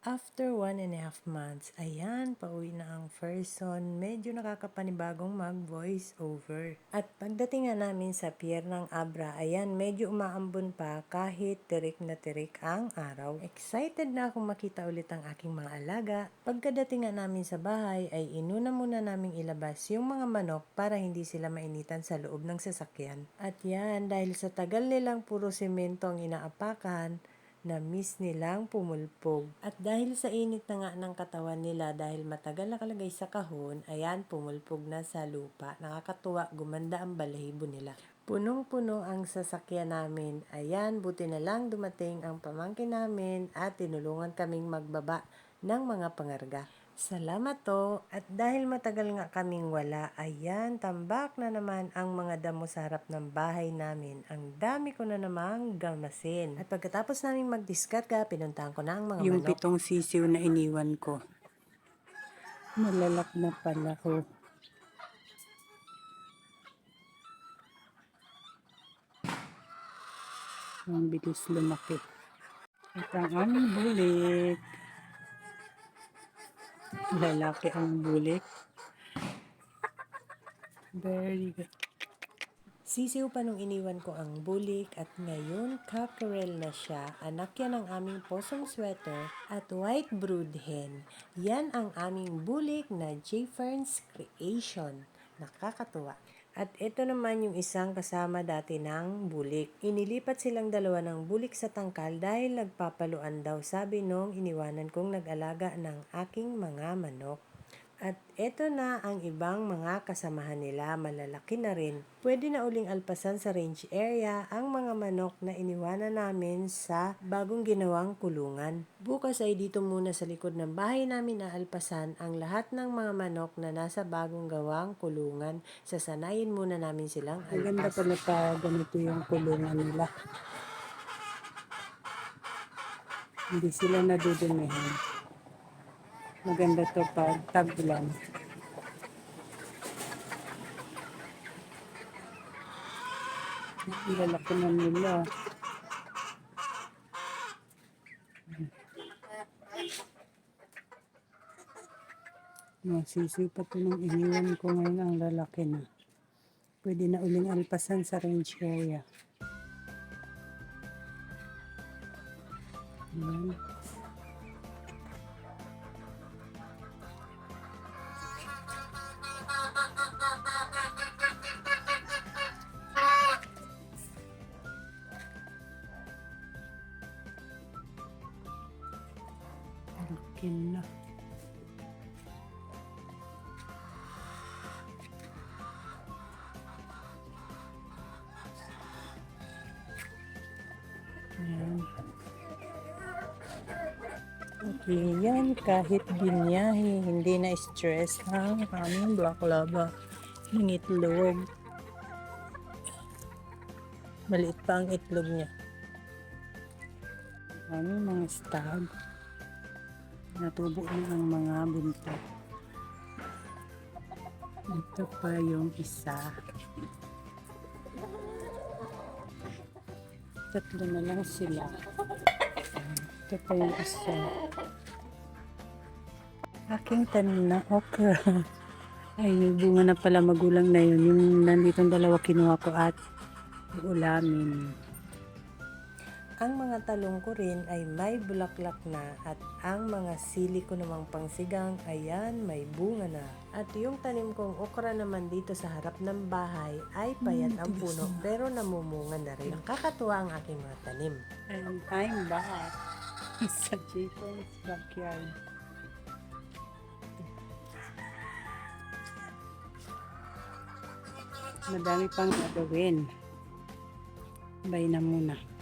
After 1.5 months, ayan, pauwi na ang first son. Medyo nakakapanibagong mag-voice over. At pagdating nga namin sa pier ng Abra, ayan, medyo umaambon pa kahit tirik na tirik ang araw. Excited na akong makita ulit ang aking mga alaga. Pagkadating nga namin sa bahay, ay inuna muna naming ilabas yung mga manok para hindi sila mainitan sa loob ng sasakyan. At yan, dahil sa tagal nilang puro semento ang inaapakan, na miss nilang pumulpog. At dahil sa init na nga ng katawan nila dahil matagal nakalagay sa kahon, ayan, pumulpog na sa lupa. Nakakatuwa, gumanda ang balahibo nila. Punong-puno ang sasakyan namin. Ayan, buti na lang dumating ang pamangkin namin at tinulungan kaming magbaba ng mga pangarga. Salamat to. At dahil matagal nga kaming wala, ayan, tambak na naman ang mga damo sa harap ng bahay namin. Ang dami ko na namang gamasin. At pagkatapos namin magdiskarga, pinuntahan ko na ang mga Yung manok. pitong sisiw na iniwan ko. Malalak na pala ko. Ang bilis lumaki. At ang aming bulik. Lalaki ang bulik. Very good. Sisiw pa nung iniwan ko ang bulik at ngayon cockerel na siya. Anak yan ng aming posong sweater at white brood hen. Yan ang aming bulik na J. Ferns Creation. Nakakatuwa. At ito naman yung isang kasama dati ng bulik. Inilipat silang dalawa ng bulik sa tangkal dahil nagpapaluan daw, sabi nung iniwanan kong nag-alaga ng aking mga manok. At eto na ang ibang mga kasamahan nila, malalaki na rin. Pwede na uling alpasan sa range area ang mga manok na iniwanan namin sa bagong ginawang kulungan. Bukas ay dito muna sa likod ng bahay namin aalpasan ang lahat ng mga manok na nasa bagong gawang kulungan. Sasanayin muna namin silang Ang ganda alpas. pala pa ganito yung kulungan nila. Hindi sila nadudumihan. Maganda to pag tag-ulan. Ang lalaki na nila. Masisiw pa ito nung iniwan ko ngayon, ang lalaki na. Pwede na uling alpasan sa range area. Ayan. Laki na. Ayan. Okay, yan. Kahit binyahe, hindi na stress ang aming black lava. Yung itlog. Maliit pa ang itlog niya. Aming mga stag. Natubo na ang mga buntot. Ito pa yung isa. Tatlo na lang sila. Ito pa yung isa. Aking tanim na okra. Ay, bunga na pala, magulang na yun. Yung nanditong dalawa kinuha ko at ulamin. Ang mga talong ko rin ay may bulaklak na at ang mga sili ko namang pangsigang, ayan, may bunga na. At yung tanim kong okra naman dito sa harap ng bahay ay payat ang puno pero namumunga na rin. Nakakatuwa ang aking mga tanim. And I'm back sa Jason's backyard. Madami pang gagawin. Bye na muna.